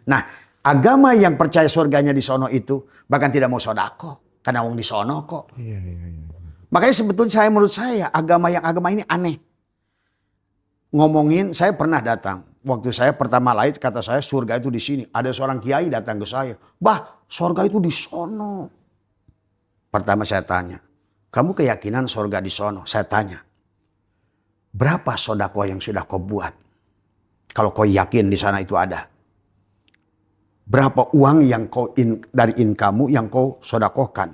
Nah, agama yang percaya surganya di sono itu bahkan tidak mau sodako. Karena wong di sono kok. Iya. Makanya sebetulnya menurut saya agama ini aneh. Ngomongin, saya pernah datang. Waktu saya pertama lahir kata saya surga itu di sini. Ada seorang kiai datang ke saya. Bah, surga itu di sono. Pertama saya tanya, kamu keyakinan surga di sono? Saya tanya, berapa sodako yang sudah kau buat? Kalau kau yakin di sana itu ada. Berapa uang yang dari income-mu yang kau sodakohkan?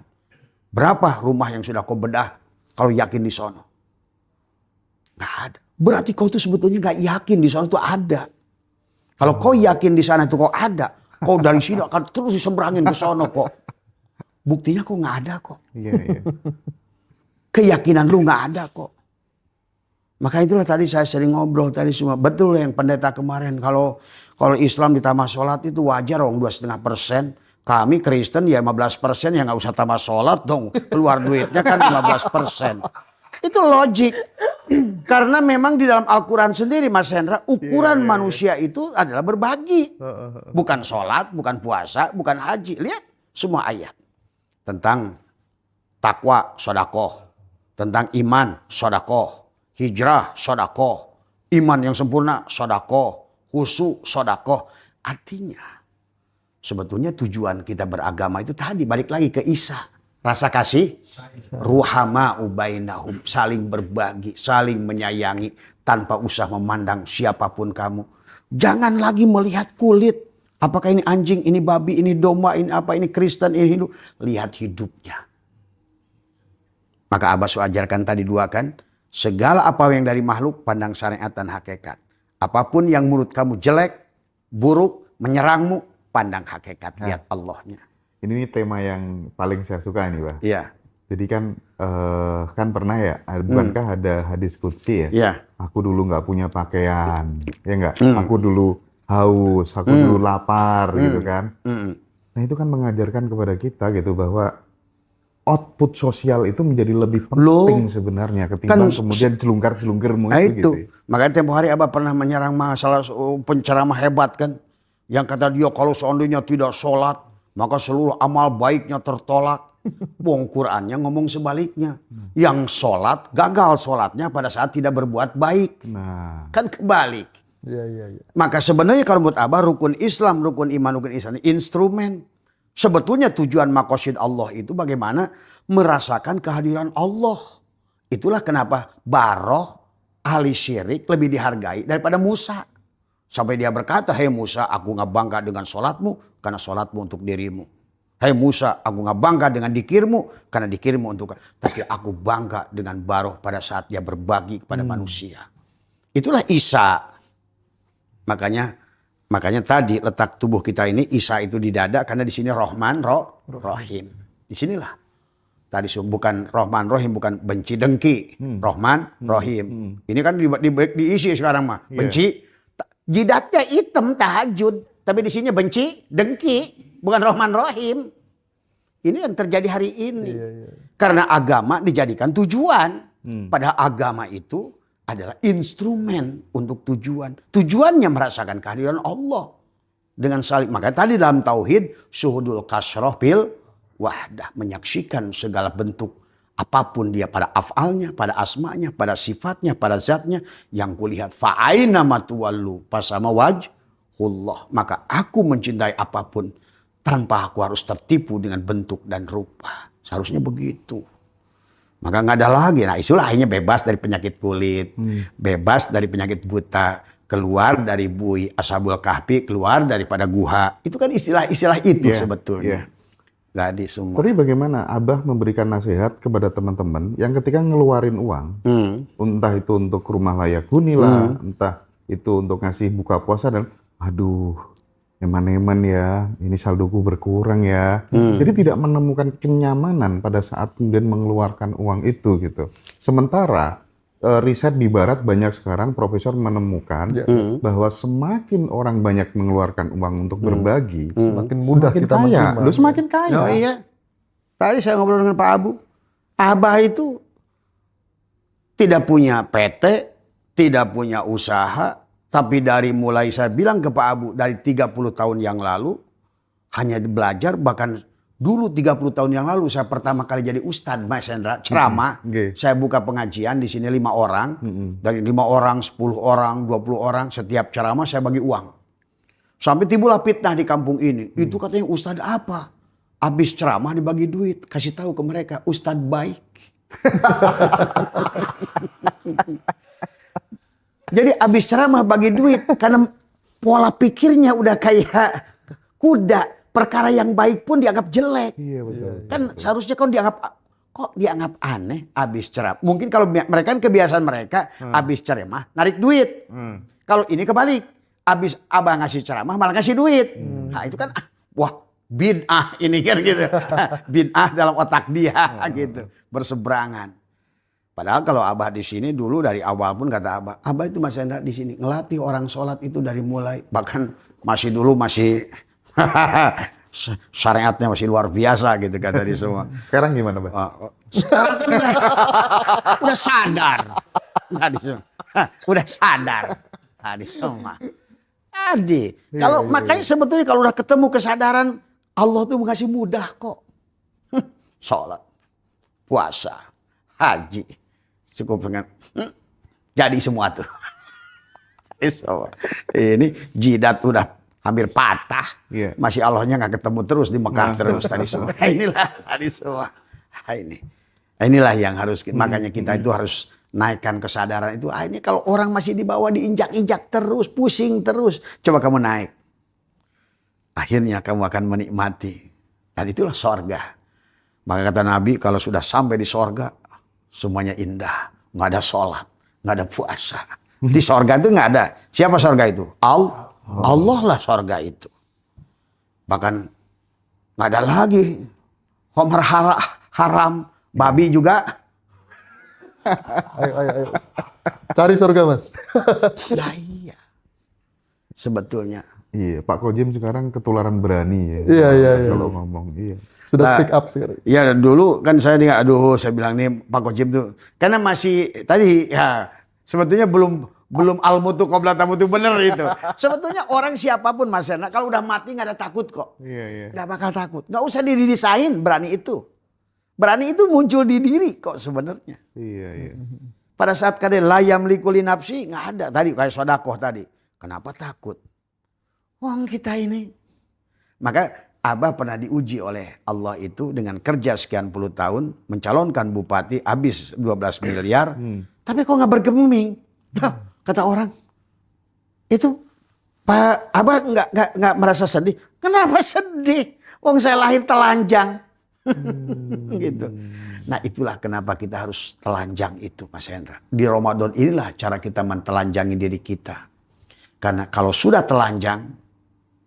Berapa rumah yang sudah kau bedah kalau yakin di sono? Nggak ada. Berarti kau itu sebetulnya nggak yakin di sono itu ada. Kalau kau yakin di sana itu kau ada, kau dari sini akan terus diseberangin ke sono kok. Buktinya kok nggak ada kok. Iya. Keyakinan lu nggak ada kok. Maka itulah tadi saya sering ngobrol tadi semua. Betul yang pendeta kemarin. Kalau Islam ditambah sholat itu wajar dong 2,5%. Kami Kristen ya 15% ya nggak usah tambah sholat dong. Keluar duitnya kan 15%. Itu logik. Karena memang di dalam Al-Quran sendiri Mas Hendra. Ukuran manusia itu adalah berbagi. Bukan sholat, bukan puasa, bukan haji. Lihat semua ayat. Tentang takwa, sodakoh. Tentang iman, sodakoh. Hijrah, sodakoh. Iman yang sempurna, sodakoh. Khusyuk, sodakoh. Artinya sebetulnya tujuan kita beragama itu tadi balik lagi ke Isa. Rasa kasih. Ruhama ubainahum. Saling berbagi, saling menyayangi. Tanpa usah memandang siapapun kamu. Jangan lagi melihat kulit. Apakah ini anjing, ini babi, ini domba, ini apa, ini Kristen, ini Hindu. Lihat hidupnya. Maka Abah ajarkan tadi dua kan. Segala apa yang dari makhluk pandang syariat dan hakikat. Apapun yang menurut kamu jelek, buruk, menyerangmu, pandang hakikat. Lihat Allahnya. Ini tema yang paling saya suka ini, Pak. Iya. Jadi kan pernah ya, bukankah ada hadis qudsi ya? Iya. Aku dulu nggak punya pakaian, ya nggak? Aku dulu haus, aku dulu lapar gitu kan. Nah itu kan mengajarkan kepada kita gitu bahwa output sosial itu menjadi lebih penting sebenarnya ketimbang kemudian celungkar-celungkermu itu gitu. Makanya tempo hari Abah pernah menyerang masalah penceramah hebat kan. Yang kata dia kalau seandainya tidak sholat maka seluruh amal baiknya tertolak. Wong Qur'annya ngomong sebaliknya. Yang sholat gagal sholatnya pada saat tidak berbuat baik. Nah. Kan kebalik. Iya. Maka sebenarnya kalau menurut Abah rukun Islam, rukun iman, rukun ihsan instrumen. Sebetulnya tujuan maqasid Allah itu bagaimana merasakan kehadiran Allah. Itulah kenapa Baroh ahli syirik lebih dihargai daripada Musa. Sampai dia berkata, hei Musa aku gak bangga dengan sholatmu karena sholatmu untuk dirimu. Hei Musa aku gak bangga dengan dikirmu karena dikirmu untuk. Tapi aku bangga dengan Baroh pada saat dia berbagi kepada manusia. Itulah Isa. Makanya tadi letak tubuh kita ini Isa itu di dada karena di sini Rahman Rahim. Di sinilah. Tadi bukan Rahman Rahim, bukan benci dengki. Rahman Rahim. Ini kan diisi sekarang mah. Benci. Jidatnya hitam tahajud. Tapi di sini benci dengki. Bukan Rahman Rahim. Ini yang terjadi hari ini. Karena agama dijadikan tujuan. Padahal agama itu adalah instrumen untuk tujuan. Tujuannya merasakan kehadiran Allah. Dengan saling. Makanya tadi dalam tauhid. Syuhudul kasroh bil wahdah. Menyaksikan segala bentuk. Apapun dia pada af'alnya, pada asma'nya, pada sifatnya, pada zatnya. Yang kulihat. Fa'aina matuwallu. Pasama wajhullah. Maka aku mencintai apapun. Tanpa aku harus tertipu dengan bentuk dan rupa. Seharusnya begitu. Maka nggak ada lagi. Nah itulah akhirnya bebas dari penyakit kulit. Bebas dari penyakit buta. Keluar dari bui Ashabul Kahfi. Keluar daripada guha. Itu kan istilah-istilah itu sebetulnya. Tadi semua. Tapi bagaimana Abah memberikan nasihat kepada teman-teman yang ketika ngeluarin uang. Entah itu untuk rumah layak huni lah. Entah itu untuk ngasih buka puasa. Dan aduh. Eman-eman ya, ini saldoku berkurang ya. Jadi tidak menemukan kenyamanan pada saat kemudian mengeluarkan uang itu gitu. Sementara riset di Barat banyak sekarang profesor menemukan bahwa semakin orang banyak mengeluarkan uang untuk berbagi, semakin mudah kita menerima. Lu semakin kaya. Oh iya. Tadi saya ngobrol dengan Pak Abu. Abah itu tidak punya PT, tidak punya usaha, Tapi dari mulai saya bilang ke Pak Abu, dari 30 tahun yang lalu, hanya belajar, bahkan dulu 30 tahun yang lalu saya pertama kali jadi ustadz Mas Hendra, ceramah. Saya buka pengajian di sini 5 orang. Dari 5 orang, 10 orang, 20 orang, setiap ceramah saya bagi uang. Sampai timbullah fitnah di kampung ini. Itu katanya ustadz apa? Habis ceramah dibagi duit, kasih tahu ke mereka, ustadz baik. Jadi habis ceramah bagi duit karena pola pikirnya udah kayak kuda. Perkara yang baik pun dianggap jelek. Iya, betul. Kan seharusnya kan dianggap aneh habis ceramah. Mungkin kalau mereka kan kebiasaan mereka habis ceramah narik duit. Kalau ini kebalik. Habis abah ngasih ceramah malah ngasih duit. Nah itu kan wah bid'ah ini kan gitu. Bid'ah dalam otak dia gitu. Berseberangan. Padahal kalau abah di sini dulu dari awal pun kata abah itu Mas Hendra di sini ngelatih orang sholat itu dari mulai, bahkan masih dulu masih syariatnya masih luar biasa gitu kan dari semua. Sekarang gimana, Bang? Sekarang kan udah sadar. Udah sadar. Tadi semua. Kalau makanya sebetulnya kalau udah ketemu kesadaran Allah tuh ngasih mudah kok. Sholat, puasa, haji. Cukup dengan jadi semua tuh. Ini jidat udah hampir patah. Masih Allahnya nggak ketemu terus di Mekah terus tadi semua. Inilah tadi semua. Inilah yang harus makanya kita itu harus naikkan kesadaran itu. Ini kalau orang masih di bawah diinjak-injak terus, pusing terus. Coba kamu naik. Akhirnya kamu akan menikmati. Dan itulah sorga. Maka kata Nabi kalau sudah sampai di sorga semuanya indah, nggak ada sholat, nggak ada puasa. Di sorga itu nggak ada. Siapa sorga itu? Allah lah sorga itu. Bahkan nggak ada lagi khamr haram, babi juga. Ayo. Cari surga Mas. Nah iya. Sebetulnya. Iya, Pak Kojem sekarang ketularan berani ya. Iya. Kalau ngomong, iya. Sudah speak up sekarang. Iya dulu kan saya saya bilang nih Pak Kojem tuh karena masih tadi ya sebetulnya belum al-mutu qabla tamutu bener itu. Sebetulnya orang siapapun Mas Hendra kalau udah mati nggak ada takut kok. Iya. Nggak bakal takut. Nggak usah didesain berani itu. Berani itu muncul di diri kok sebenarnya. Iya. Pada saat kalian layam likuli nafsi nggak ada tadi kayak sodakoh tadi. Kenapa takut? Wong kita ini. Maka Abah pernah diuji oleh Allah itu dengan kerja sekian puluh tahun. Mencalonkan bupati habis 12 miliar. Tapi kok nggak bergeming? Kata orang. Itu Pak Abah nggak merasa sedih. Kenapa sedih? Wong saya lahir telanjang. Gitu. Nah itulah kenapa kita harus telanjang itu Mas Hendra. Di Ramadan inilah cara kita mentelanjangi diri kita. Karena kalau sudah telanjang,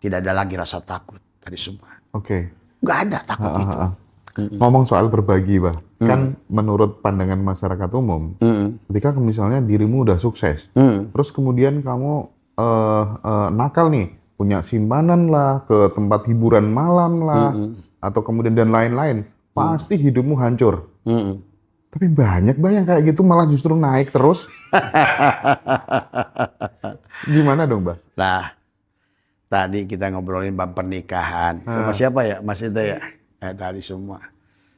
tidak ada lagi rasa takut tadi semua. Oke. Nggak ada takut itu. Ngomong soal berbagi, Bah. Kan menurut pandangan masyarakat umum, ketika misalnya dirimu udah sukses, terus kemudian kamu nakal nih, punya simpanan lah, ke tempat hiburan malam lah, atau kemudian dan lain-lain, pasti hidupmu hancur. Tapi banyak Bah yang kayak gitu malah justru naik terus. Gimana dong, Bah? Nah, tadi kita ngobrolin bab pernikahan. Sama siapa ya? Mas itu ya? Tadi semua.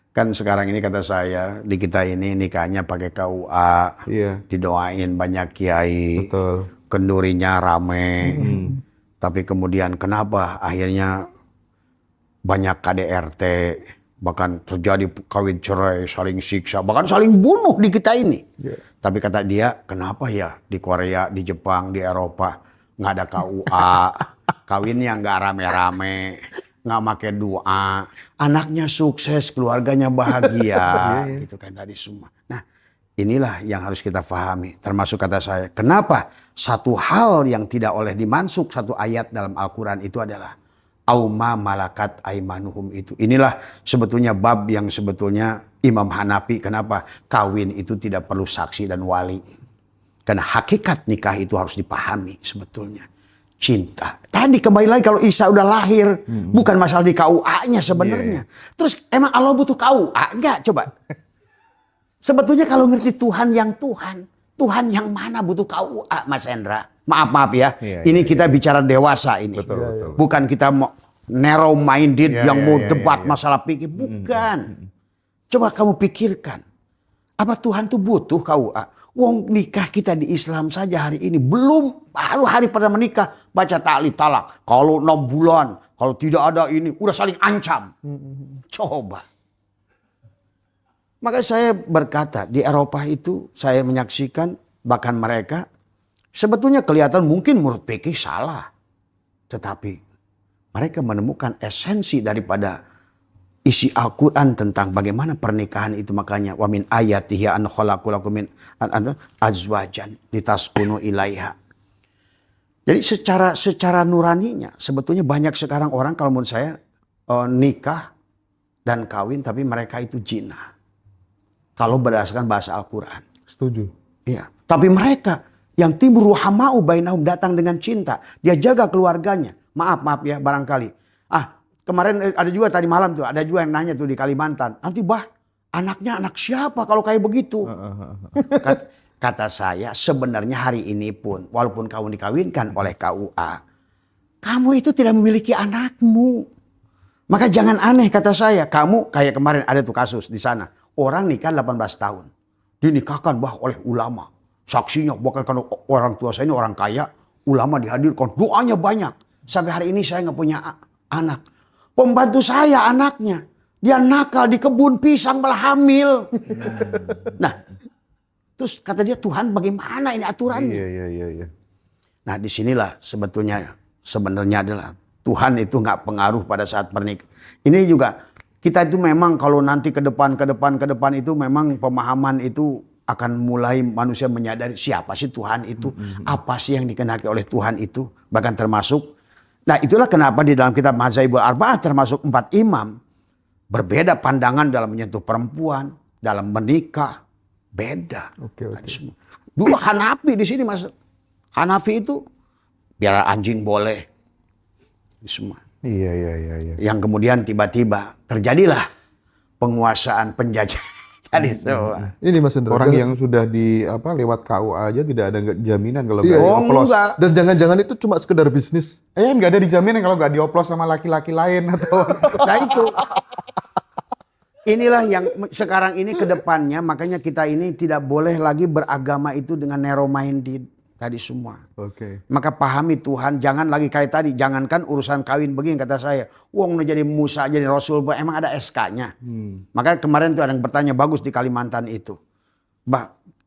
Kan sekarang ini kata saya, di kita ini nikahnya pakai KUA. Iya. Didoain banyak kiai. Betul. Kendurinya rame. Tapi kemudian kenapa akhirnya banyak KDRT. Bahkan terjadi kawin cerai, saling siksa, bahkan saling bunuh di kita ini. Tapi kata dia, kenapa ya di Korea, di Jepang, di Eropa nggak ada KUA, kawinnya nggak rame-rame, nggak pakai doa, anaknya sukses, keluarganya bahagia, gitu kan tadi semua. Nah, inilah yang harus kita pahami. Termasuk kata saya, kenapa satu hal yang tidak oleh dimansuk satu ayat dalam Al-Quran itu adalah Auma malakat aimanuhum itu. Inilah sebetulnya bab yang sebetulnya Imam Hanafi kenapa kawin itu tidak perlu saksi dan wali. Karena hakikat nikah itu harus dipahami sebetulnya. Cinta. Tadi kembali lagi kalau Isa udah lahir. Bukan masalah di KUA-nya sebenarnya. Terus emang Allah butuh KUA? Enggak, coba. Sebetulnya kalau ngerti Tuhan yang Tuhan. Tuhan yang mana butuh KUA Mas Hendra? Maaf ya. Iya, Ini kita bicara dewasa ini. Betul. Bukan kita mau narrow minded Iya, yang mau iya, debat iya. masalah pikir. Bukan. Coba kamu pikirkan. Apa Tuhan tuh butuh KUA? Wong nikah kita di Islam saja hari ini. Baru hari pada menikah. Baca ta'li talak. Kalau 6 bulan. Kalau tidak ada ini. Udah saling ancam. Coba. Maka saya berkata di Eropa itu saya menyaksikan bahkan mereka sebetulnya kelihatan mungkin menurut fikih salah. Tetapi mereka menemukan esensi daripada isi Al-Quran tentang bagaimana pernikahan itu. Makanya wa min ayatihi an khalaqalakum min azwajan litaskunu ilaiha. Jadi secara nuraninya sebetulnya banyak sekarang orang kalau menurut saya nikah dan kawin tapi mereka itu zina. Kalau berdasarkan bahasa Al-Quran. Setuju. Iya. Tapi mereka yang timbul ruhamau bainahum datang dengan cinta. Dia jaga keluarganya. Maaf ya barangkali. Kemarin ada juga tadi malam tuh. Ada juga yang nanya tuh di Kalimantan. Nanti anaknya anak siapa kalau kayak begitu? Kata saya sebenarnya hari ini pun. Walaupun kamu dikawinkan oleh KUA. Kamu itu tidak memiliki anakmu. Maka jangan aneh kata saya. Kamu kayak kemarin ada tuh kasus di sana. Orang nikah 18 tahun. Dinikahkan oleh ulama. Saksinya bahkan orang tua saya ini orang kaya. Ulama dihadirkan. Doanya banyak. Sampai hari ini saya nggak punya anak. Pembantu saya anaknya. Dia nakal di kebun pisang malah hamil. Nah. Terus kata dia Tuhan bagaimana ini aturannya. Iya. Nah disinilah sebenarnya adalah. Tuhan itu nggak pengaruh pada saat pernikahan. Ini juga. Kita itu memang kalau nanti ke depan itu memang pemahaman itu akan mulai manusia menyadari siapa sih Tuhan itu. Apa sih yang dikehendaki oleh Tuhan itu. Bahkan termasuk. Nah itulah kenapa di dalam kitab Mazhabul Arba'ah termasuk 4 imam. Berbeda pandangan dalam menyentuh perempuan. Dalam menikah. Beda. Oke. Dulu Hanafi di sini Mas. Hanafi itu biar anjing boleh. Semua. Iya. Yang kemudian tiba-tiba terjadilah penguasaan penjajah tadi semua. Ini Mas Hendro. Orang yang sudah lewat KUA aja tidak ada jaminan kalau Iya. nggak dioplos. Enggak. Dan jangan-jangan itu cuma sekedar bisnis. Nggak ada dijaminan kalau nggak dioplos sama laki-laki lain atau. Nah itu. Inilah yang sekarang ini ke depannya makanya kita ini tidak boleh lagi beragama itu dengan narrow minded tadi semua. Oke. Maka pahami Tuhan, jangan lagi kayak tadi, jangankan urusan kawin begini kata saya. Wong jadi Musa jadi Rasul, emang ada SK-nya. Maka kemarin tuh ada yang bertanya bagus di Kalimantan itu.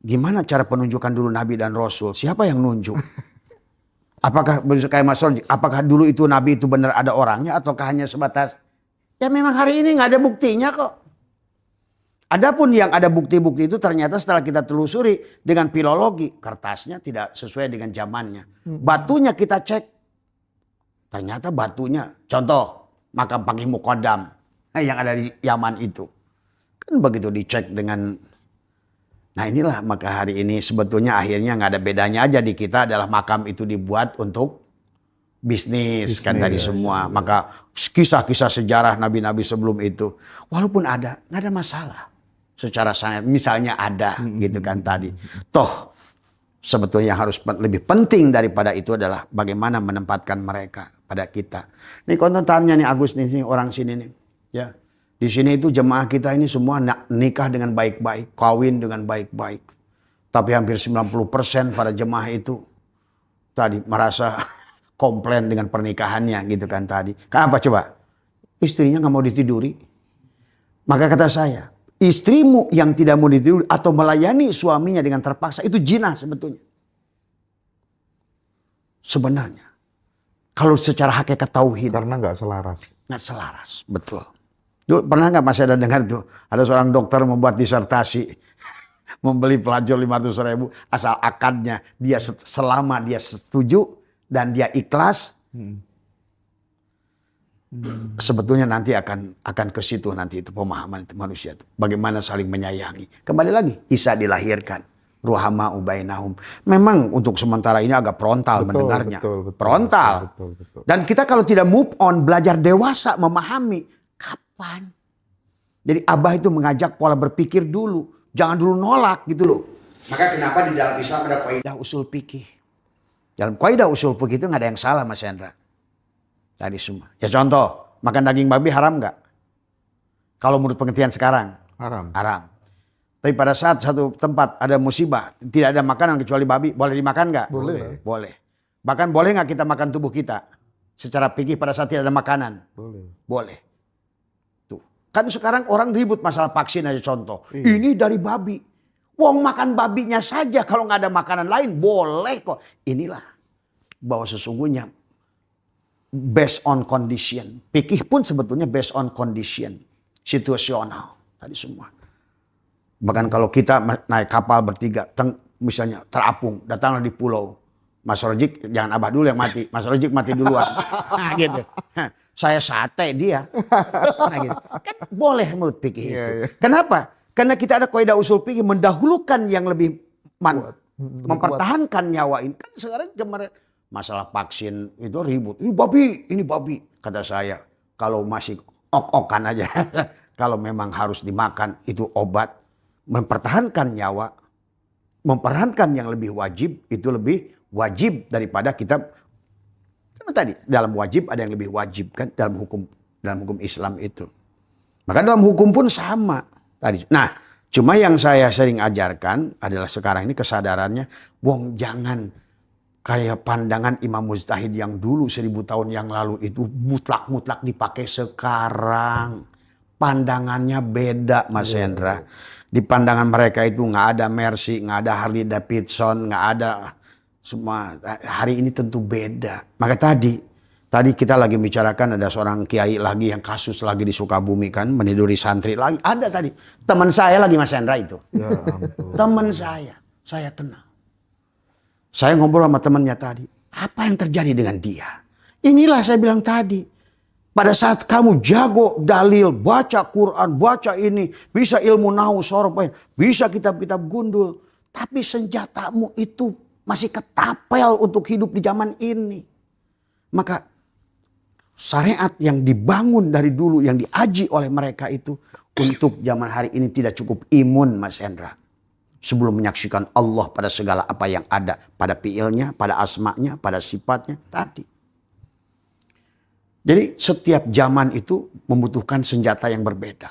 Gimana cara penunjukan dulu Nabi dan Rasul? Siapa yang nunjuk? Apakah kayak Mas Roji, apakah dulu itu Nabi itu benar ada orangnya ataukah hanya sebatas? Ya memang hari ini nggak ada buktinya kok. Adapun yang ada bukti-bukti itu ternyata setelah kita telusuri dengan filologi. Kertasnya tidak sesuai dengan zamannya. Batunya kita cek. Ternyata batunya. Contoh makam Paqih Muqaddam. Yang ada di Yaman itu. Kan begitu dicek dengan. Nah inilah maka hari ini sebetulnya akhirnya nggak ada bedanya aja di kita adalah makam itu dibuat untuk bisnis kan tadi semua. Maka kisah-kisah sejarah nabi-nabi sebelum itu. Walaupun ada nggak ada masalah. Secara sangat misalnya ada gitu kan tadi. Toh sebetulnya yang harus lebih penting daripada itu adalah bagaimana menempatkan mereka pada kita. Nih kontentannya nih Agus nih orang sini nih. Ya. Di sini itu jemaah kita ini semua nikah dengan baik-baik, kawin dengan baik-baik. Tapi hampir 90% para jemaah itu tadi merasa komplain dengan pernikahannya gitu kan tadi. Kenapa coba? Istrinya nggak mau ditiduri. Maka kata saya, istrimu yang tidak mau ditiduri atau melayani suaminya dengan terpaksa itu zina sebetulnya. Sebenarnya. Kalau secara hakikat tauhid. Karena nggak selaras. Nggak selaras, betul. Dulu, pernah nggak masih ada dengar tuh? Ada seorang dokter membuat disertasi. Membeli pelacur 500.000 asal akadnya. Dia selama dia setuju dan dia ikhlas. Sebetulnya nanti akan ke situ nanti itu pemahaman itu manusia itu. Bagaimana saling menyayangi. Kembali lagi, Isa dilahirkan. Ruhama ubainahum. Memang untuk sementara ini agak frontal mendengarnya. Frontal. Betul. Dan kita kalau tidak move on, belajar dewasa, memahami. Kapan? Jadi Abah itu mengajak pola berpikir dulu. Jangan dulu nolak gitu loh. Maka kenapa di dalam Islam ada kaidah usul fikih. Dalam kaidah usul fikih itu nggak ada yang salah Mas Hendra. Tadi semua. Ya contoh, makan daging babi haram nggak? Kalau menurut pengertian sekarang. Haram. Haram. Tapi pada saat satu tempat ada musibah, tidak ada makanan kecuali babi, boleh dimakan nggak? Boleh. Boleh. Bahkan boleh nggak kita makan tubuh kita? Secara fikih pada saat tidak ada makanan? Boleh. Boleh. Tuh. Kan sekarang orang ribut masalah vaksin aja contoh. Iya. Ini dari babi. Wong makan babinya saja kalau nggak ada makanan lain boleh kok. Inilah bahwa sesungguhnya based on condition. Fikih pun sebetulnya based on condition. Situasional. Tadi semua. Bahkan kalau kita naik kapal bertiga, misalnya terapung, datanglah di pulau. Mas Rojik, jangan abah dulu yang mati. Mas Rojik mati duluan. Nah, gitu. Saya sate dia. Nah, gitu. Kan boleh menurut fikih itu. Iya. Kenapa? Karena kita ada kaidah usul fikih mendahulukan yang lebih mempertahankan nyawa ini. Kan sekarang kemarin masalah vaksin itu ribut. Ini babi. Kata saya, kalau masih ok-okan aja. Kalau memang harus dimakan, itu obat. Mempertahankan nyawa, mempertahankan yang lebih wajib, itu lebih wajib daripada kita. Karena tadi dalam wajib ada yang lebih wajib kan dalam hukum Islam itu. Maka dalam hukum pun sama tadi. Nah, cuma yang saya sering ajarkan adalah sekarang ini kesadarannya, wong jangan kayak pandangan Imam Mujtahid yang dulu 1000 tahun yang lalu itu mutlak dipakai sekarang. Pandangannya beda Mas Hendra. Di pandangan mereka itu nggak ada Mercy, nggak ada Harley Davidson, nggak ada semua. Hari ini tentu beda. Maka tadi kita lagi bicarakan ada seorang kiai lagi yang kasus lagi di Sukabumi kan meniduri santri lagi. Ada tadi teman saya lagi Mas Hendra itu. Ya ampun. Teman saya kenal. Saya ngobrol sama temannya tadi. Apa yang terjadi dengan dia? Inilah saya bilang tadi. Pada saat kamu jago dalil, baca Quran, baca ini, bisa ilmu nahu, soropain, bisa kitab-kitab gundul. Tapi senjatamu itu masih ketapel untuk hidup di zaman ini. Maka syariat yang dibangun dari dulu, yang diaji oleh mereka itu untuk zaman hari ini tidak cukup imun Mas Hendra. Sebelum menyaksikan Allah pada segala apa yang ada. Pada fiilnya, pada asmanya, pada sifatnya tadi. Jadi setiap zaman itu membutuhkan senjata yang berbeda.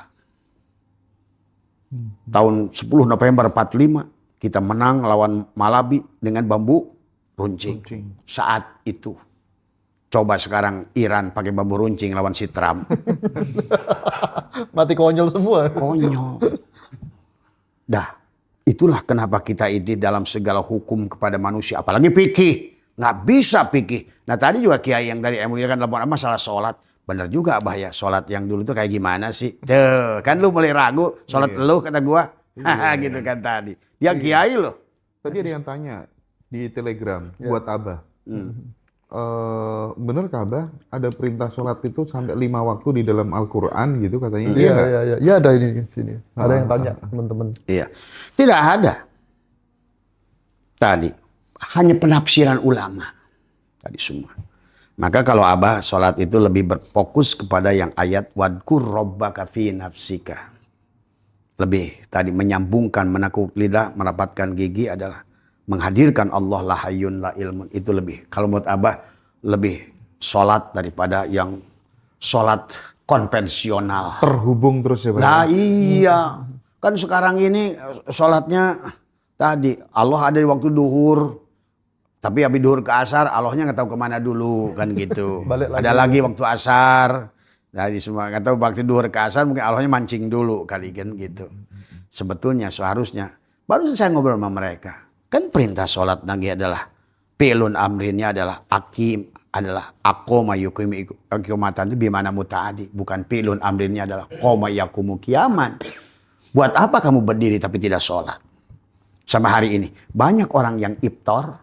Tahun 10 November 45 kita menang lawan Malabi dengan bambu runcing. Saat itu. Coba sekarang Iran pakai bambu runcing lawan Sitram. Mati konyol semua. Konyol. Dah, itulah kenapa kita ini dalam segala hukum kepada manusia. Apalagi fikih. Nggak bisa fikih. Nah tadi juga kiai yang dari MUI kan laporan masalah sholat. Bener juga Abah ya. Sholat yang dulu tuh kayak gimana sih? Tuh kan lu mulai ragu. Sholat lu kata gua. Gitu kan tadi. Dia kiai loh. Tadi ada yang tanya di Telegram buat Abah. Bener Abah ada perintah sholat itu sampai 5 waktu di dalam Al-Quran gitu katanya? Iya. Ya ada ini di sini. Ada yang tanya teman-teman. Iya. Tidak ada. Tadi. Hanya penafsiran ulama. Tadi semua. Maka kalau Abah sholat itu lebih berfokus kepada yang ayat wadkur rabbaka fi nafsika. Lebih tadi menyambungkan, menakuk lidah, merapatkan gigi adalah menghadirkan Allah la hayyun la ilmun. Itu lebih. Kalau menurut Abah lebih sholat daripada yang sholat konvensional. Terhubung terus ya Pak? Nah iya. Kan sekarang ini sholatnya tadi Allah ada di waktu duhur. Tapi habis duhur ke asar, Allahnya nggak tahu kemana dulu kan gitu. Ada lagi waktu asar, jadi semua nggak tahu waktu duhur ke asar mungkin Allahnya mancing dulu kali kan gitu. Sebetulnya seharusnya, baru saya ngobrol sama mereka, kan perintah sholat lagi adalah pilun amrinnya adalah akim adalah akoma yukimi akumatan itu bimana mutaadi, bukan pilun amrinnya adalah koma yakumu kiaman. Buat apa kamu berdiri tapi tidak sholat? Sama hari ini banyak orang yang iftar.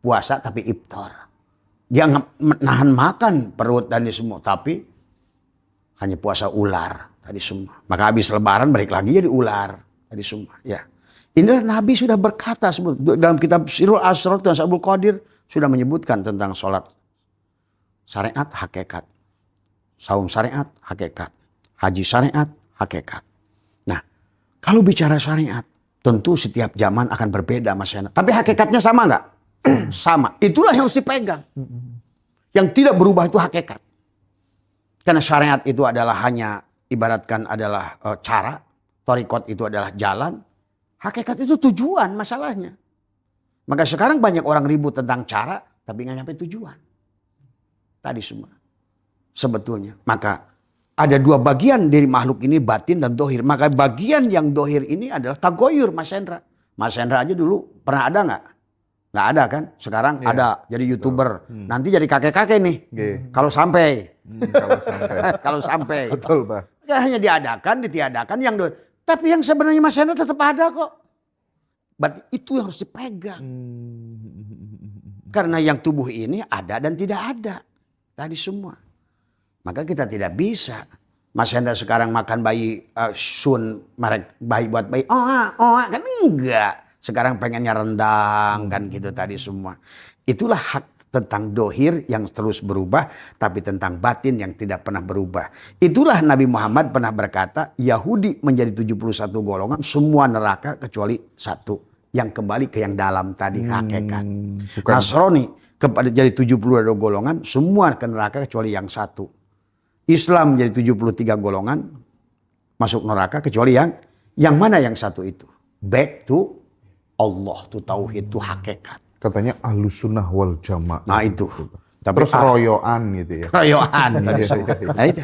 Puasa tapi iftar. Dia nahan makan perut dan semua. Tapi hanya puasa ular tadi semua. Maka habis lebaran balik lagi jadi ular tadi semua. Ya. Inilah Nabi sudah berkata dalam kitab Sirul Asrar dan Sabul Qadir sudah menyebutkan tentang sholat. Syariat hakikat. Saum syariat hakikat. Haji syariat hakikat. Nah kalau bicara syariat tentu setiap zaman akan berbeda Mas Yana. Tapi hakikatnya sama nggak? Sama. Itulah yang harus dipegang. Yang tidak berubah itu hakikat. Karena syariat itu adalah hanya ibaratkan adalah cara. Thariqat itu adalah jalan. Hakikat itu tujuan masalahnya. Maka sekarang banyak orang ribut tentang cara. Tapi nggak nyampe tujuan. Tadi semua. Sebetulnya. Maka ada dua bagian dari makhluk ini, batin dan dohir. Maka bagian yang dohir ini adalah tagoyur, Mas Hendra. Mas Hendra aja dulu pernah ada nggak? Nggak ada kan? Sekarang ada jadi YouTuber. Nanti jadi kakek-kakek nih. Kalau sampai. Kalau sampai. Betul, Pak. Ya, hanya diadakan, ditiadakan. Tapi yang sebenarnya Mas Hendra tetap ada kok. Berarti itu yang harus dipegang. Karena yang tubuh ini ada dan tidak ada. Tadi semua. Maka kita tidak bisa. Mas Hendra sekarang makan bayi sun, merek bayi buat bayi. Kan enggak. Sekarang pengennya rendang kan gitu tadi semua. Itulah hak tentang dohir yang terus berubah. Tapi tentang batin yang tidak pernah berubah. Itulah Nabi Muhammad pernah berkata. Yahudi menjadi 71 golongan. Semua neraka kecuali satu. Yang kembali ke yang dalam tadi hakikat. Nasrani kepada jadi 72 golongan. Semua ke neraka kecuali yang satu. Islam jadi 73 golongan masuk neraka kecuali yang mana yang satu itu. Back to Allah, to tauhid, to hakikat. Katanya ahlus sunnah wal jamaah. Nah itu. Tapi terus royoan gitu ya. Royoan tadi semua. Nah itu.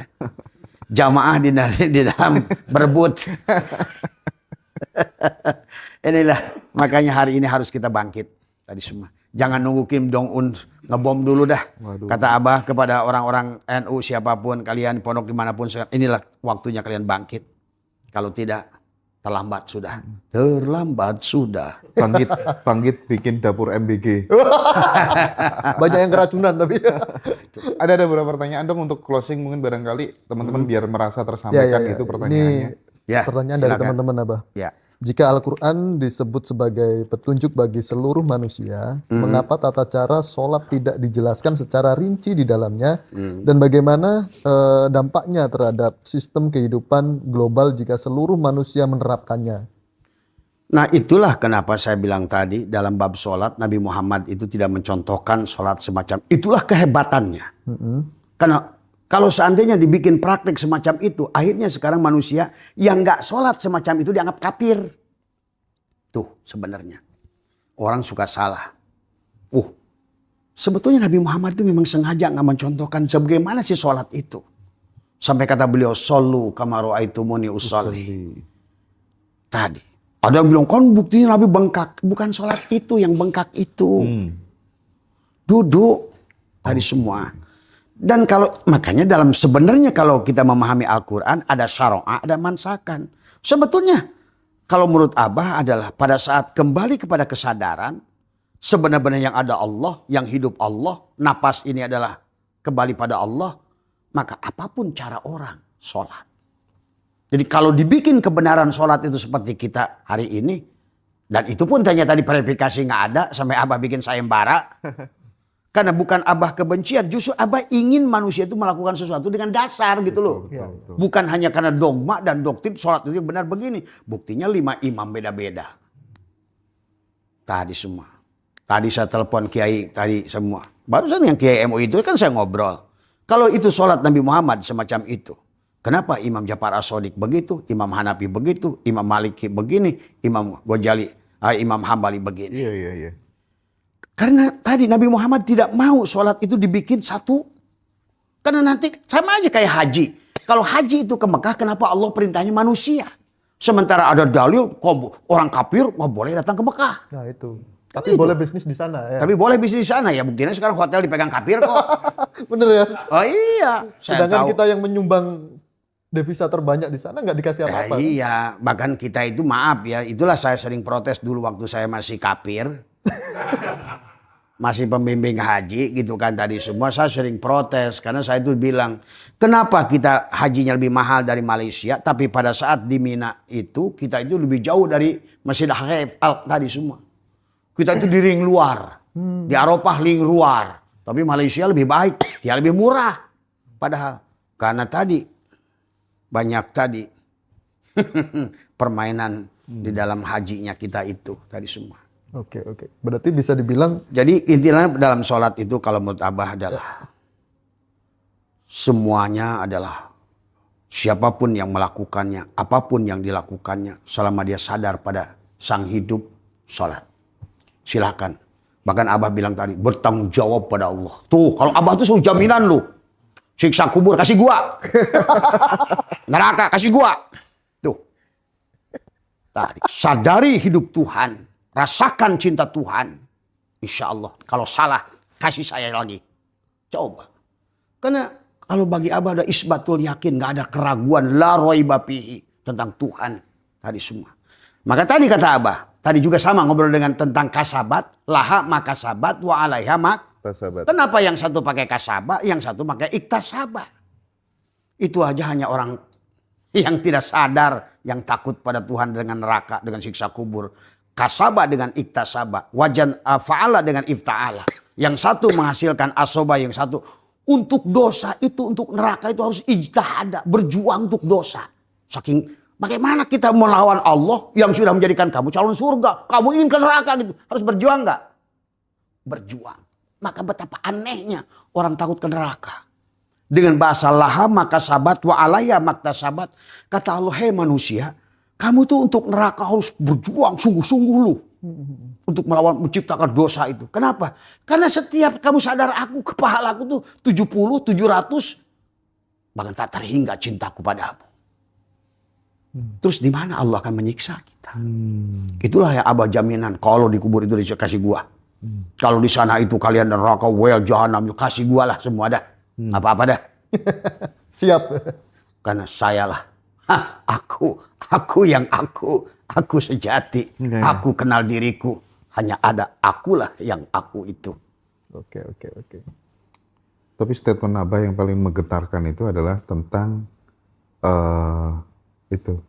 Jamaah di dalam berebut. Inilah makanya hari ini harus kita bangkit tadi semua. Jangan nunggu Kim Jong Un ngebom dulu dah. Waduh. Kata Abah kepada orang-orang NU siapapun kalian pondok dimanapun. Inilah waktunya kalian bangkit. Kalau tidak terlambat sudah. Terlambat sudah. Bangkit bikin dapur MBG. Banyak yang keracunan tapi. Ada beberapa pertanyaan dong untuk closing mungkin barangkali teman-teman biar merasa tersampaikan gitu pertanyaannya. Ini pertanyaan dari teman-teman Abah. Ya. Jika Al-Quran disebut sebagai petunjuk bagi seluruh manusia, mengapa tata cara sholat tidak dijelaskan secara rinci di dalamnya, dan bagaimana dampaknya terhadap sistem kehidupan global jika seluruh manusia menerapkannya? Nah itulah kenapa saya bilang tadi dalam bab sholat Nabi Muhammad itu tidak mencontohkan sholat semacam itulah kehebatannya. Karena kalau seandainya dibikin praktik semacam itu, akhirnya sekarang manusia yang nggak sholat semacam itu dianggap kafir. Tuh sebenarnya. Orang suka salah. Sebetulnya Nabi Muhammad itu memang sengaja nggak mencontohkan sebagaimana sih sholat itu. Sampai kata beliau, "Shollu kama ra'aitumuni usolli." Tadi. Ada yang bilang, kan buktinya Nabi bengkak. Bukan sholat itu yang bengkak itu. Duduk. Tadi semua. Dan kalau makanya sebenarnya kalau kita memahami Al-Quran ada syara'a, ada mansakan. Sebetulnya kalau menurut Abah adalah pada saat kembali kepada kesadaran sebenarnya yang ada Allah, yang hidup Allah, napas ini adalah kembali pada Allah, maka apapun cara orang sholat. Jadi kalau dibikin kebenaran sholat itu seperti kita hari ini, dan itu pun tanya tadi verifikasi nggak ada sampai Abah bikin sayembara. Karena bukan Abah kebencian, justru Abah ingin manusia itu melakukan sesuatu dengan dasar gitu loh. Betul. Bukan hanya karena dogma dan doktrin sholat itu benar begini. Buktinya 5 imam beda-beda. Tadi semua. Tadi saya telepon Kiai tadi semua. Barusan yang Kiai MUI itu kan saya ngobrol. Kalau itu sholat Nabi Muhammad semacam itu. Kenapa Imam Ja'far As-Shadiq begitu, Imam Hanafi begitu, Imam Maliki begini, Imam Ghazali, Imam Hambali begini. Iya. Karena tadi Nabi Muhammad tidak mau sholat itu dibikin satu. Karena nanti sama aja kayak haji. Kalau haji itu ke Mekah, kenapa Allah perintahnya manusia? Sementara ada dalil orang kafir nggak boleh datang ke Mekah. Nah itu. Kan Tapi itu. boleh bisnis di sana ya. Tapi boleh bisnis di sana ya. Buktinya sekarang hotel dipegang kafir kok. Bener ya. Oh iya. Saya Sedangkan tahu. kita yang menyumbang devisa terbanyak di sana nggak dikasih apa-apa. Iya. Bahkan kita itu maaf ya. Itulah saya sering protes dulu waktu saya masih kafir. Masih pembimbing haji gitu kan tadi semua. Saya sering protes. Karena saya itu bilang. Kenapa kita hajinya lebih mahal dari Malaysia. Tapi pada saat di Mina itu. Kita itu lebih jauh dari Masjid Al tadi semua. Kita itu di ring luar. Di Arafah ring luar. Tapi Malaysia lebih baik. Dia lebih murah. Padahal. Karena tadi. Banyak tadi. Permainan di dalam hajinya kita itu. Tadi semua. Oke, oke. Berarti bisa dibilang Jadi intinya dalam sholat itu kalau menurut Abah adalah semuanya adalah siapapun yang melakukannya, apapun yang dilakukannya, selama dia sadar pada sang hidup, sholat. Silahkan. Bahkan Abah bilang tadi, bertanggung jawab pada Allah. Tuh, kalau Abah tuh suruh jaminan lu. Siksa kubur, kasih gua. Neraka, kasih gua. Tuh. Tadi, sadari hidup Tuhan. Rasakan cinta Tuhan. Insya Allah. Kalau salah, kasih saya lagi. Coba. Karena kalau bagi Abah ada isbatul yakin. Gak ada keraguan. La roiba fihi. Tentang Tuhan. Tadi semua. Maka tadi kata Abah. Tadi juga sama ngobrol dengan tentang kasabat. Laha makasabat wa alaiha Kasabat. Kenapa yang satu pakai kasabah, yang satu pakai iktasabah? Itu aja hanya orang yang tidak sadar, yang takut pada Tuhan dengan neraka, dengan siksa kubur. Kasabah dengan iktasabah, wajan fa'ala dengan ifta'ala. Yang satu menghasilkan asobah, yang satu untuk dosa itu, untuk neraka itu harus ijtihada, berjuang untuk dosa. Saking bagaimana kita melawan Allah yang sudah menjadikan kamu calon surga, kamu ingin ke neraka gitu, harus berjuang nggak? Berjuang. Maka betapa anehnya orang takut ke neraka. Dengan bahasa laha maka sabat wa alaya makta sabat. Kata Allah, hei manusia, kamu tuh untuk neraka harus berjuang sungguh-sungguh lu. Untuk melawan, menciptakan dosa itu. Kenapa? Karena setiap kamu sadar aku, kepala aku tuh 70, 700. Bahkan tak terhingga cintaku padamu. Terus di mana Allah akan menyiksa kita? Itulah yang Abah jaminan. Kalau dikubur itu dikasih gua. Kalau di sana itu kalian neraka, well jahanam, kasih gua lah semua dah. Apa-apa dah. siap. Karena sayalah. Aku yang aku sejati. Aku kenal diriku. Hanya ada akulah yang aku itu. Oke, oke, oke. Tapi statement Abah yang paling menggetarkan itu adalah tentang itu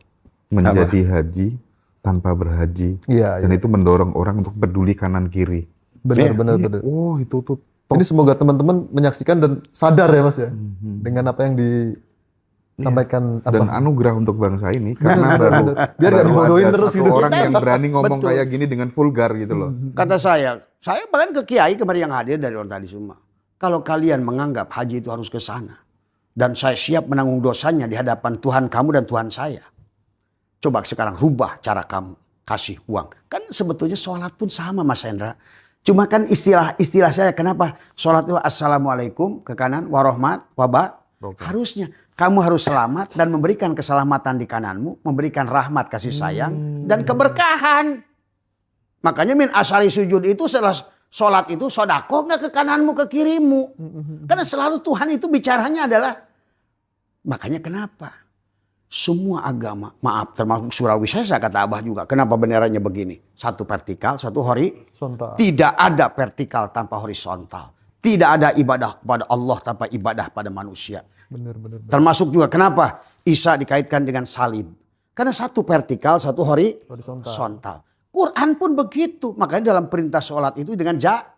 menjadi haji tanpa berhaji. Iya, Dan iya. itu mendorong orang untuk peduli kanan kiri. Benar, Iya. benar, benar. Oh, itu tuh Ini semoga teman-teman menyaksikan dan sadar ya Mas ya. Dengan apa yang disampaikan dan Abah. anugerah untuk bangsa ini karena benar, baru benar. Biar nggak baru dibodohin ada terus satu gitu. orang yang berani ngomong Betul. kayak gini dengan vulgar gitu loh. Kata saya bahkan ke kiai kemarin yang hadir dari orang tadi semua. Kalau kalian menganggap haji itu harus ke sana. Dan saya siap menanggung dosanya di hadapan Tuhan kamu dan Tuhan saya. Coba sekarang rubah cara kamu. Kasih uang. Kan sebetulnya sholat pun sama Mas Hendra. Cuma kan istilah saya kenapa sholat itu assalamualaikum ke kanan warahmat wabah. Harusnya kamu harus selamat dan memberikan keselamatan di kananmu. Memberikan rahmat kasih sayang dan keberkahan. Makanya min asari sujud itu setelah sholat itu sodako nggak ke kananmu ke kirimu. Karena selalu Tuhan itu bicaranya adalah. Makanya kenapa? Semua agama, maaf termasuk Surawi saya kata Abah juga. Kenapa benderanya begini? Satu vertikal, satu Sontak. Tidak ada vertikal tanpa horizontal. Tidak ada ibadah kepada Allah tanpa ibadah pada manusia. Benar, benar. Termasuk juga kenapa Isa dikaitkan dengan salib. Karena satu vertikal, satu horizontal. Quran pun begitu. Makanya dalam perintah sholat itu dengan zakat.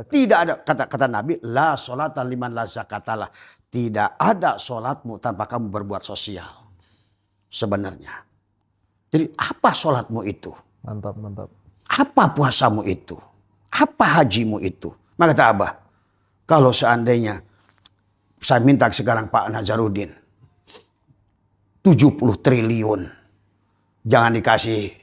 Tidak ada kata Nabi la sholata liman la zakatalah. Tidak ada sholatmu tanpa kamu berbuat sosial. Sebenarnya. Jadi apa sholatmu itu? Mantap, mantap. Apa puasamu itu? Apa hajimu itu? Maka kata Abah, kalau seandainya saya minta sekarang Pak Nazarudin 70 triliun. Jangan dikasih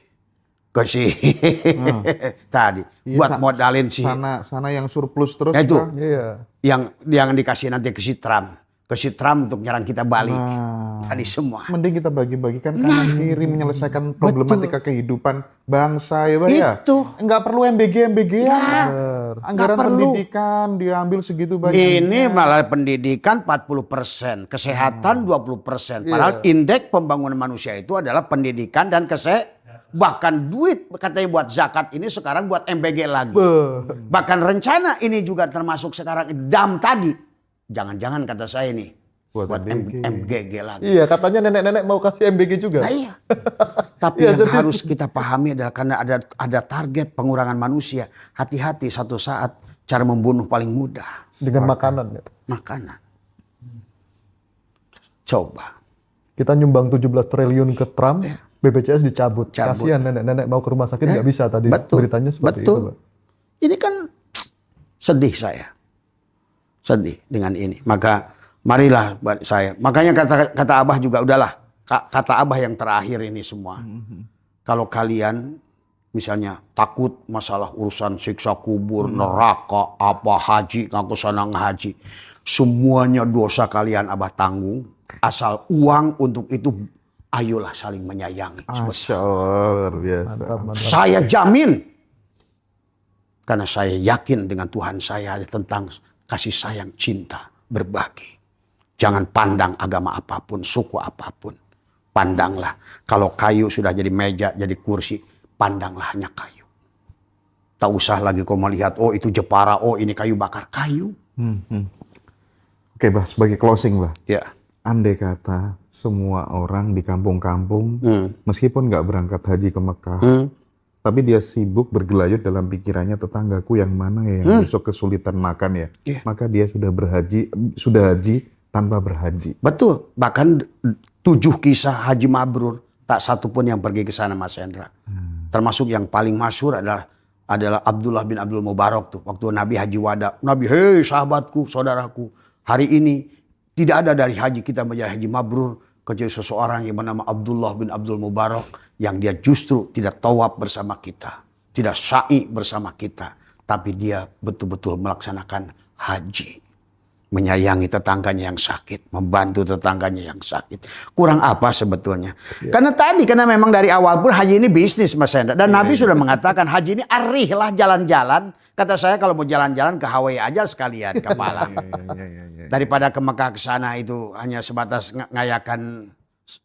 tadi Iya, buat modalin sih. Sana yang surplus terus. Nah, itu Bang. Iya. yang dikasih nanti ke Sitram. Ke Sitram untuk nyerang kita balik. Nah, Tadi semua. mending kita bagi-bagikan kanan kiri menyelesaikan problematika kehidupan bangsa ya Bang ya. Itu. Enggak perlu MBG ya. Nggak Anggaran perlu. pendidikan diambil segitu banyak. Ini malah pendidikan 40%, kesehatan 20%. Padahal indeks pembangunan manusia itu adalah pendidikan dan bahkan duit katanya buat zakat ini sekarang buat MBG lagi. Bahkan rencana ini juga termasuk sekarang dam tadi. Jangan-jangan kata saya nih buat MBG lagi. Iya, katanya nenek-nenek mau kasih MBG juga. Nah, iya. Tapi yang harus kita pahami adalah karena ada target pengurangan manusia. Hati-hati satu saat cara membunuh paling mudah. Dengan makanan ya. Makanan. Coba. Kita nyumbang 17 triliun ke Trump, BPJS dicabut. Kasihan nenek-nenek mau ke rumah sakit nggak bisa tadi beritanya seperti itu, Pak. Ini kan sedih saya. Sedih dengan ini. Maka marilah saya. Makanya kata Abah juga udahlah. Kata Abah yang terakhir ini semua. Kalau kalian misalnya takut masalah urusan siksa kubur, neraka, apa haji, ngaku sana haji. Semuanya dosa kalian Abah tanggung. Asal uang untuk itu, ayolah saling menyayangi. Masya Allah, luar biasa. Mantap. Saya jamin. Karena saya yakin dengan Tuhan saya tentang kasih sayang, cinta, berbagi. Jangan pandang agama apapun, suku apapun. Pandanglah. Kalau kayu sudah jadi meja, jadi kursi, pandanglah hanya kayu. Tak usah lagi kau melihat, oh itu Jepara, oh ini kayu bakar. Kayu. Oke, Bah, sebagai closing, Bah. Ya. Andai kata semua orang di kampung-kampung, meskipun nggak berangkat haji ke Mekah, tapi dia sibuk bergelayut dalam pikirannya tetanggaku yang mana ya yang besok kesulitan makan ya. Maka dia sudah haji tanpa berhaji. Betul. Bahkan 7 kisah haji mabrur, tak satu pun yang pergi ke sana, Mas Hendra. Termasuk yang paling masyhur adalah Abdullah bin Abdul Mubarak tuh. Waktu Nabi haji wada. Nabi, hei sahabatku, saudaraku. Hari ini tidak ada dari haji kita menjadi haji mabrur kecuali seseorang yang bernama Abdullah bin Abdul Mubarak yang dia justru tidak tawaf bersama kita, tidak sa'i bersama kita, tapi dia betul-betul melaksanakan haji, menyayangi tetangganya yang sakit, membantu tetangganya yang sakit. Kurang apa sebetulnya? Karena memang dari awal pun haji ini bisnis, Mas Hendra. Dan Nabi sudah mengatakan haji ini arihlah jalan-jalan. Kata saya kalau mau jalan-jalan ke Hawaii aja sekalian ke Malang. Daripada ke Mekah ke sana itu hanya sebatas ngayakan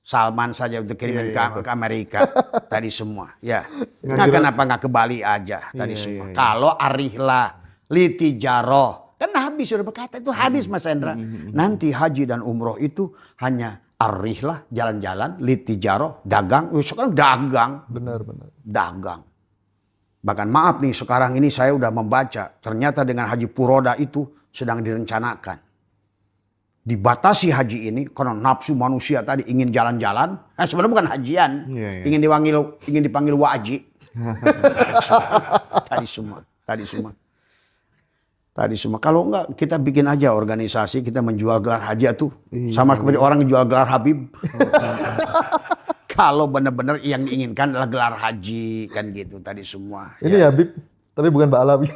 Salman saja untuk kirimin ke Amerika tadi semua. Ya. Kenapa nggak ke Bali aja tadi semua? Kalau arihlah litijaroh. Kan Nabi sudah berkata itu hadis, Mas Hendra. Nanti haji dan umroh itu hanya arihlah jalan-jalan, litijaroh, dagang. Sekarang dagang. Benar. Dagang. Bahkan maaf nih, sekarang ini saya udah membaca. Ternyata dengan haji Puroda itu sedang direncanakan. Dibatasi haji ini karena nafsu manusia tadi ingin jalan-jalan. Sebenarnya bukan hajian. Ingin dipanggil waji. Tadi semua. Kalau enggak kita bikin aja organisasi, kita menjual gelar haji itu sama seperti orang jual gelar Habib. Kalau benar-benar yang diinginkan adalah gelar haji kan gitu tadi semua. Ini ya Habib, tapi bukan Mbak Alawi.